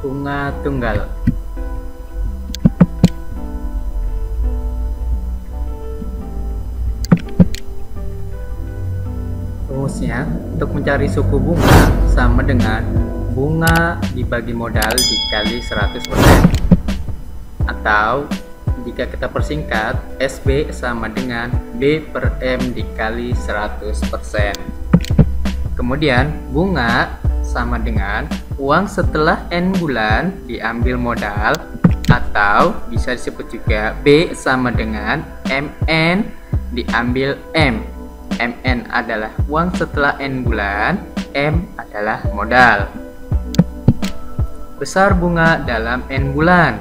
Bunga tunggal. Rumusnya, untuk mencari suku bunga sama dengan bunga dibagi modal dikali 100%. Atau jika kita persingkat, SB sama dengan B per M dikali 100%. Kemudian bunga sama dengan uang setelah N bulan diambil modal, atau bisa disebut juga B sama dengan MN diambil M. MN adalah uang setelah N bulan, M adalah modal. Besar bunga dalam N bulan.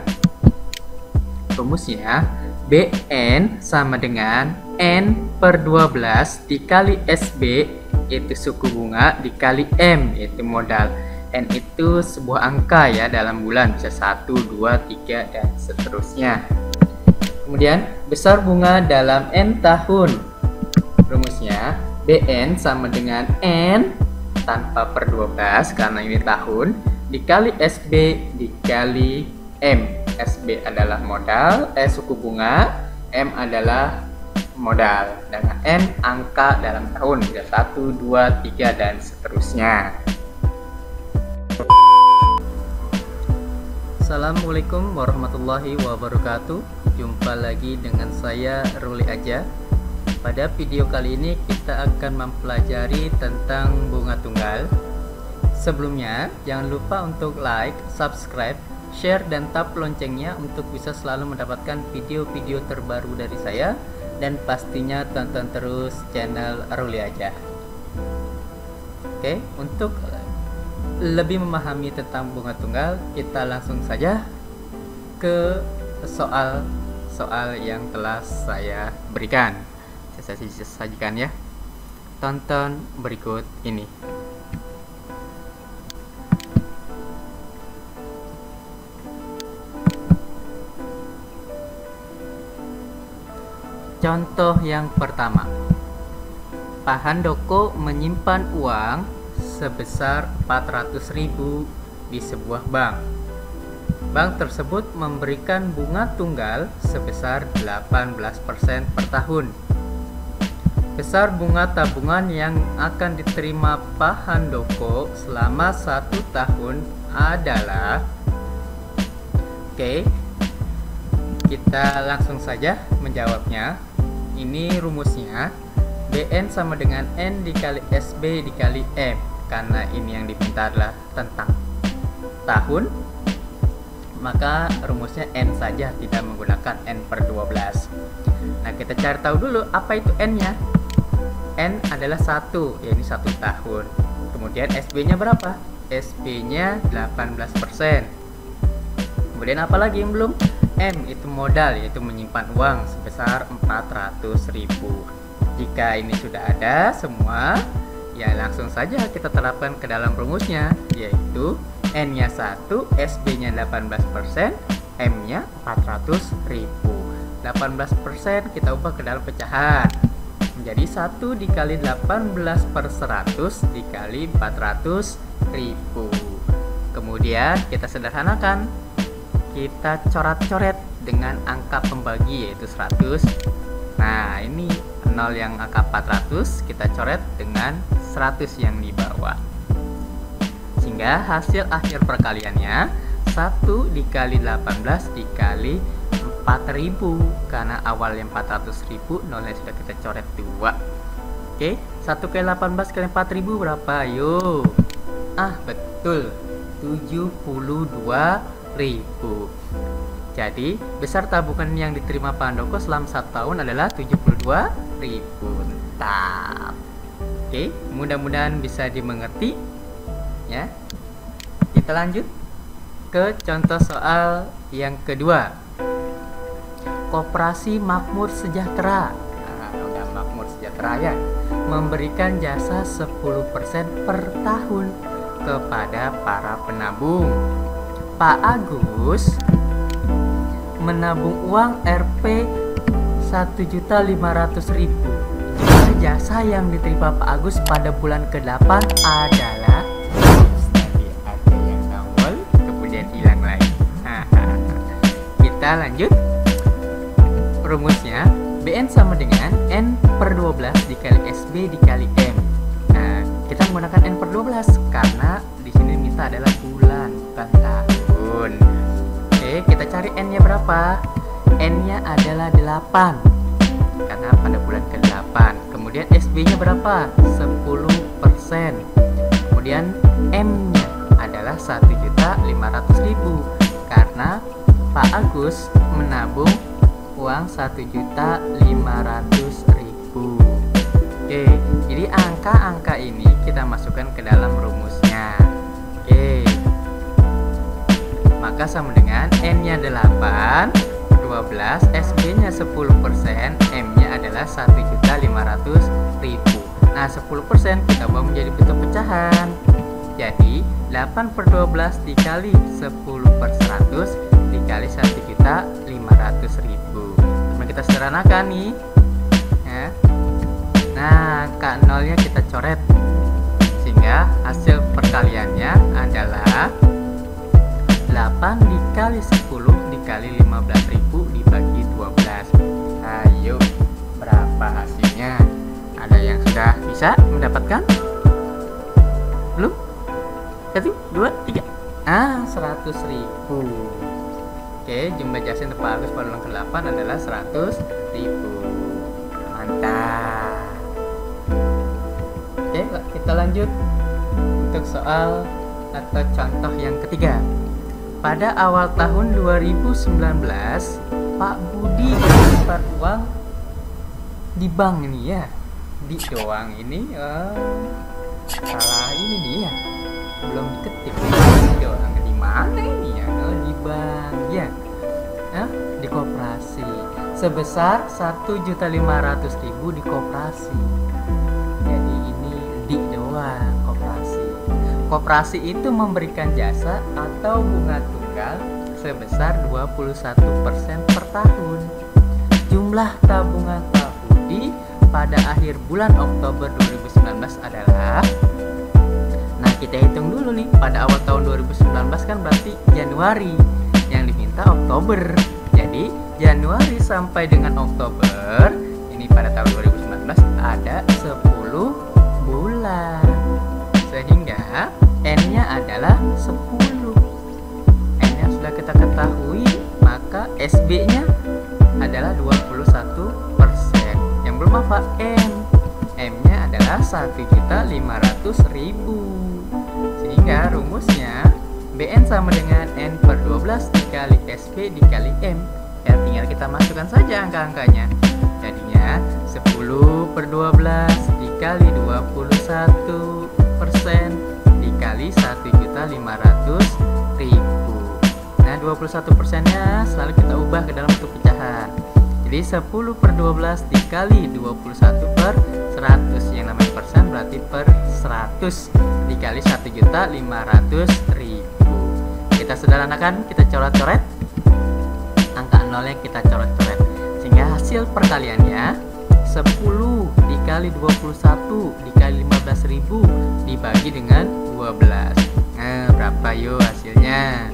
Rumusnya, BN sama dengan N per 12 dikali SB, yaitu suku bunga, dikali M, yaitu modal. N itu sebuah angka ya dalam bulan, bisa 1, 2, 3, dan seterusnya. Kemudian, besar bunga dalam N tahun. Rumusnya, BN sama dengan N tanpa per 12 karena ini tahun, dikali SB dikali M. SB adalah modal, suku bunga, M adalah modal. Dengan N angka dalam tahun, bisa 1, 2, 3, dan seterusnya. Assalamualaikum warahmatullahi wabarakatuh. Jumpa lagi dengan saya Ruli Aja. Pada video kali ini kita akan mempelajari tentang bunga tunggal. Sebelumnya, jangan lupa untuk like, subscribe, share, dan tap loncengnya untuk bisa selalu mendapatkan video-video terbaru dari saya. Dan pastinya tonton terus channel Ruli Aja. Oke, untuk lebih memahami tentang bunga tunggal, kita langsung saja ke soal yang telah saya berikan. Saya sajikan ya. Tonton berikut ini. Contoh yang pertama. Pak Handoko menyimpan uang sebesar 400.000 di sebuah bank. Bank tersebut memberikan bunga tunggal sebesar 18% per tahun. Besar bunga tabungan yang akan diterima Pak Handoko selama 1 tahun adalah. Oke, kita langsung saja menjawabnya. Ini rumusnya, BN sama dengan N dikali SB dikali M. Karena ini yang diminta adalah tentang tahun, maka rumusnya N saja, tidak menggunakan N per 12. Nah, kita cari tahu dulu apa itu N-nya. N adalah 1, yaitu 1 tahun. Kemudian SB-nya berapa? SB-nya 18%. Kemudian apa lagi yang belum? M itu modal, yaitu menyimpan uang sebesar 400.000. Jika ini sudah ada semua, ya langsung saja kita terapkan ke dalam rumusnya, yaitu N-nya 1, SB-nya 18%, M-nya 400.000. 18% kita ubah ke dalam pecahan. Menjadi 1 dikali 18 per 100 dikali 400.000. Kemudian kita sederhanakan. Kita coret-coret dengan angka pembagi, yaitu 100. Nah, ini 0 yang angka 400 kita coret dengan 100 yang di bawah. Sehingga hasil akhir perkaliannya 1 dikali 18 dikali 4.000. Karena awalnya 400.000, 0 sudah kita coret 2. Oke, 1 kali 18 kali 4.000 berapa? Ayo. Betul, 72.000. Jadi, besar tabungan yang diterima Pak Handoko selama 1 tahun adalah 72.000. Mantap. Oke, mudah-mudahan bisa dimengerti ya. Kita lanjut ke contoh soal yang kedua. Koperasi Makmur Sejahtera. Udah Makmur Sejahtera ya, memberikan jasa 10% per tahun kepada para penabung. Pak Agus menabung uang Rp 1.500.000. Jasa yang diterima Pak Agus pada bulan ke-8 adalah, tadi ada yang nongol kemudian kita lanjut. Rumusnya BN sama dengan N per 12 dikali SB dikali M. Nah, kita menggunakan N per 12 karena di sini minta adalah bulan, bukan tahun. Oke, kita cari N-nya berapa? N-nya adalah 8 karena pada bulan ke-8. Kemudian SB-nya berapa? 10%. Kemudian M-nya adalah 1.500.000 karena Pak Agus menabung uang 1.500.000. Oke, jadi angka-angka ini kita masukkan ke dalam rumusnya. Oke, maka sama dengan N-nya 8, 12, SB-nya 10%, M-nya adalah 1.500.000. Nah, 10% kita buat menjadi bentuk pecahan. Jadi 8 per 12 dikali 10 per 100 dikali 1.500.000. Nah, kita sederhanakan nih ya. Nah, angka nolnya kita coret sehingga hasil perkaliannya adalah 8 dikali 10 dikali 15.000 dibagi 12. Ayo, berapa hasilnya? Ada yang sudah bisa mendapatkan? Belum? 1, 2, 3. 100.000. Oke, jumlah jasa untuk Pak Agus pada bulan ke-8 adalah 100.000. Mantap. Oke, kita lanjut untuk soal atau contoh yang ketiga. Pada awal tahun 2019, Pak Budi transfer uang di bank ini ya. Di doang ini salah ini dia. Belum diketik. Di doang di mana ini ya? Di bank ya. Di koperasi. Sebesar 1.500.000 di koperasi. Jadi ini di doang koperasi. Koperasi itu memberikan jasa atau bunga tunggal sebesar 21% per tahun. Jumlah tabungan Pak Budi pada akhir bulan Oktober 2019 adalah, nah kita hitung dulu nih, pada awal tahun 2019 kan berarti Januari, yang diminta Oktober. Jadi Januari sampai dengan Oktober ini pada tahun 2019 ada 10 bulan. Sehingga N-nya adalah 10. N-nya sudah kita ketahui, maka SB-nya adalah 21%. Yang belum apa? M-nya adalah 1.500.000. Sehingga rumusnya BN sama dengan N per 12 dikali SB dikali M. Ya, tinggal kita masukkan saja angka-angkanya. Jadinya 10 per 12 dikali 21% dikali 1.500.000. Nah, 21%-nya selalu kita ubah ke dalam bentuk pecahan. Jadi 10 per 12 dikali 21 per 100. Yang namanya persen berarti per 100 dikali 1.500.000. Kita sederhanakan, kita coret-coret. Angka nolnya kita coret-coret. Sehingga hasil perkaliannya 10 dikali 21 dikali 15.000 dibagi dengan 12. Nah, berapa yuk hasilnya?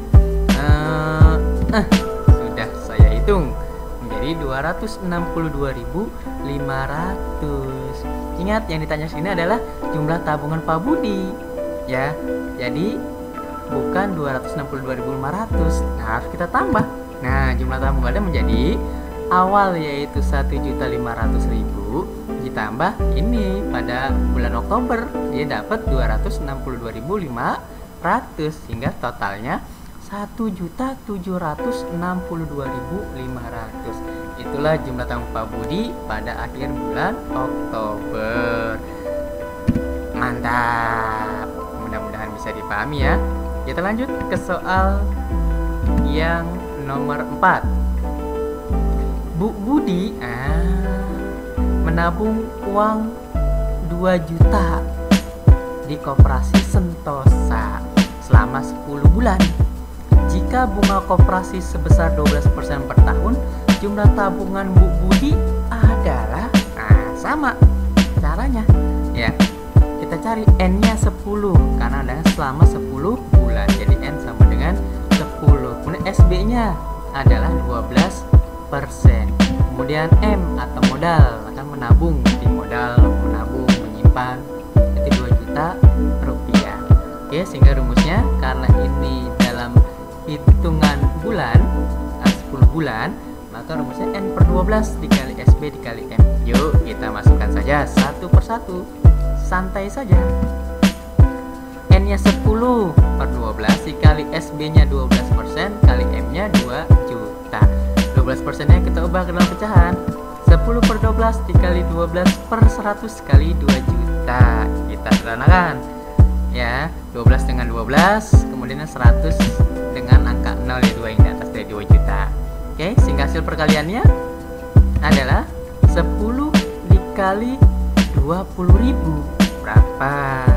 Sudah saya hitung menjadi 262.500. Ingat, yang ditanya sini adalah jumlah tabungan Pak Budi ya. Jadi bukan 262.500. Nah, harus kita tambah. Nah, jumlah tabungannya menjadi awal yaitu 1.500.000 ditambah ini pada bulan Oktober dia dapat 262.500 sehingga totalnya 1.762.500. Itulah jumlah tabungan Pak Budi pada akhir bulan Oktober. Mantap. Mudah-mudahan bisa dipahami ya. Kita lanjut ke soal yang nomor 4. Bu Budi menabung uang 2 juta di koperasi Sentosa selama 10 bulan. Jika bunga koperasi sebesar 12% per tahun, jumlah tabungan Bu Budi adalah sama caranya ya. Kita cari N-nya 10 karena ada selama 10 bulan. Jadi N sama dengan 10. Kemudian SB-nya adalah 12%. Kemudian M atau modal, akan menabung, di modal, menabung, menyimpan, itu 2 juta rupiah. Oke, sehingga rumusnya karena ini dalam hitungan bulan, 10 bulan, maka rumusnya N per 12 dikali SB dikali M. Yuk kita masukkan saja satu persatu, santai saja. N nya 10 per 12 dikali SB nya 12% kali M nya 2 juta. 12% nya kita ubah ke dalam pecahan. 10 per 12 dikali 12 per 100 kali 2 juta. Kita sederhanakan ya, 12 dengan 12, kemudian 100 dengan angka 0 ya, 2 yang di atas dari 2 juta. Oke, sehingga hasil perkaliannya adalah 10 dikali 20.000 berapa?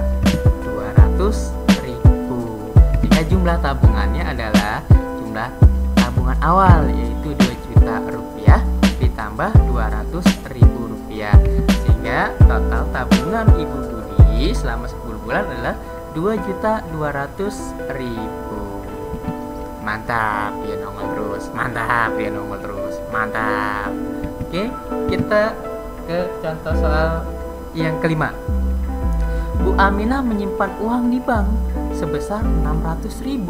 200.000. Jika jumlah tabungannya adalah jumlah tabungan awal, yaitu 2 juta rupiah ditambah 200.000 rupiah, sehingga total tabungan Ibu Budi selama 10 bulan adalah 2.200.000. Mantap, dia nongol terus. Mantap, dia nongol terus. Mantap. Oke, kita ke contoh soal yang kelima. Bu Aminah menyimpan uang di bank sebesar 600.000.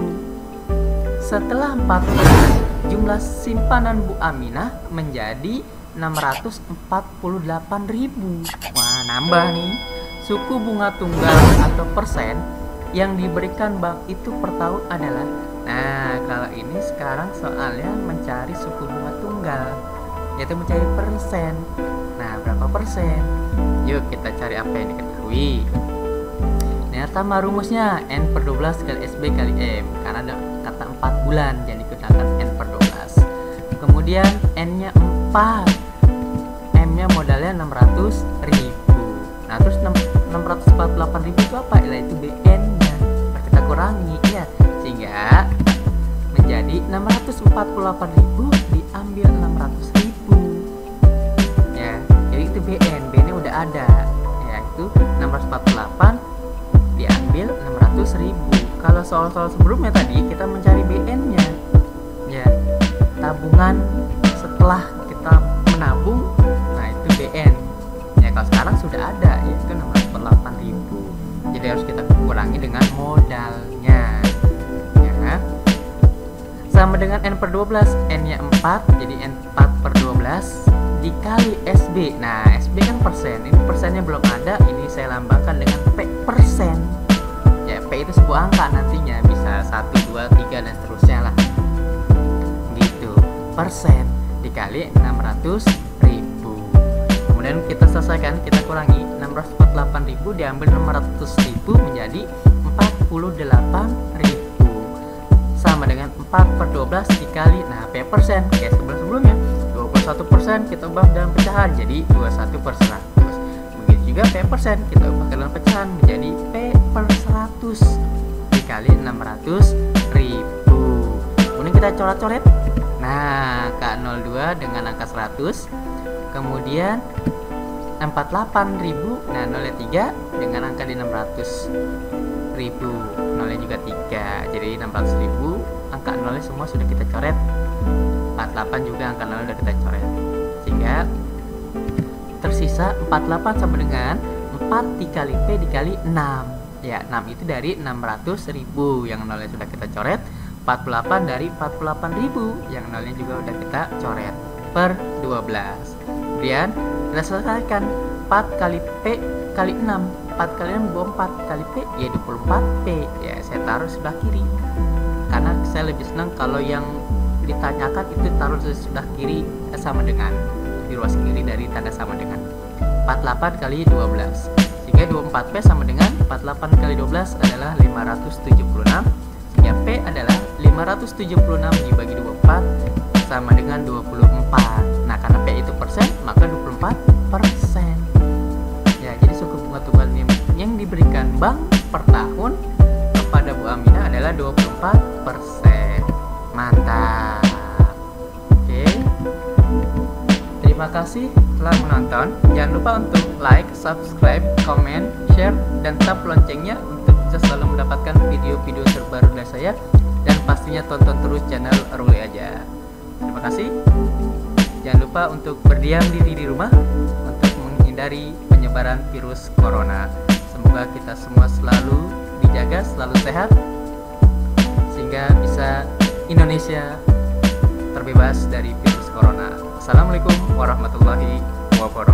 Setelah 4 bulan, jumlah simpanan Bu Aminah menjadi 648.000. Wah, nambah nih. Suku bunga tunggal atau persen yang diberikan bank itu per tahun adalah, nah kalau ini sekarang soalnya mencari suku bunga tunggal, yaitu mencari persen. Nah, berapa persen? Yuk kita cari apa yang diketahui. Ternyata rumusnya N per 12 kali SB kali M, karena ada kata 4 bulan jadi gunakan N per 12. Kemudian N nya 4, M nya modalnya 600.000. Nah, terus 648.000 itu apa? Yaitu BN nya. Kita kurangi ya, sehingga menjadi 648.000 diambil 600.000 ya, jadi itu BN nya udah ada, yaitu 648 diambil 600.000. Kalau soal-soal sebelumnya tadi kita mencari BN nya ya, tabungan setelah kita menabung, nah itu BN ya. Kalau sekarang sudah ada, yaitu 648.000, jadi harus kita kurangi dengan modalnya ya. Sama dengan N per 12, N nya 4, jadi N 4 per 12 dikali SB. Nah, SB kan persen, ini persennya belum ada, ini saya lambangkan dengan P persen ya. P itu sebuah angka, nantinya bisa 1, 2, 3 dan seterusnya lah gitu. Persen dikali 600.000. Kemudian kita selesaikan, kita kurangi 648.000 diambil 600.000 menjadi 48.000, sama dengan 4 per 12 dikali, nah P persen kayak sebelumnya 21% kita ubah dalam pecahan jadi 21 per 100. Begitu juga P persen kita ubah ke dalam pecahan menjadi P per 100 dikali 600.000. Kemudian kita coret-coret, nah K02 dengan angka 100, kemudian 48.000, nah nolnya 3 dengan angka di 600.000, nolnya juga 3, jadi 600.000, angka nolnya semua sudah kita coret. 48 juga angka nolnya sudah kita coret, sehingga tersisa 48 sama dengan 4 dikali P dikali 6 ya. 6 itu dari 600.000 yang nolnya sudah kita coret, 48 dari 48.000 yang nolnya juga sudah kita coret, per 12. Kemudian kita selesaikan 4 kali P kali 6, 4 kali 6 24 kali P ya 24P ya. Saya taruh sebelah kiri karena saya lebih senang kalau yang ditanyakan itu taruh di sebelah kiri sama dengan, di ruas kiri dari tanda sama dengan. 48 kali 12 sehingga 24P sama dengan 48 kali 12 adalah 576, sehingga P adalah 576 dibagi 24 sama dengan 24. Nah, karena P itu persen, maka 24% ya. Jadi suku bunga tunggal yang diberikan bank per tahun kepada Bu Aminah adalah 24%. Mantap. Oke, terima kasih telah menonton. Jangan lupa untuk like, subscribe, komen, share, dan tap loncengnya untuk bisa selalu mendapatkan video-video terbaru dari saya. Dan pastinya tonton terus channel Ruli Aja. kasih. Jangan lupa untuk berdiam diri di rumah untuk menghindari penyebaran virus corona. Semoga kita semua selalu dijaga, selalu sehat, sehingga bisa Indonesia terbebas dari virus corona. Assalamualaikum warahmatullahi wabarakatuh.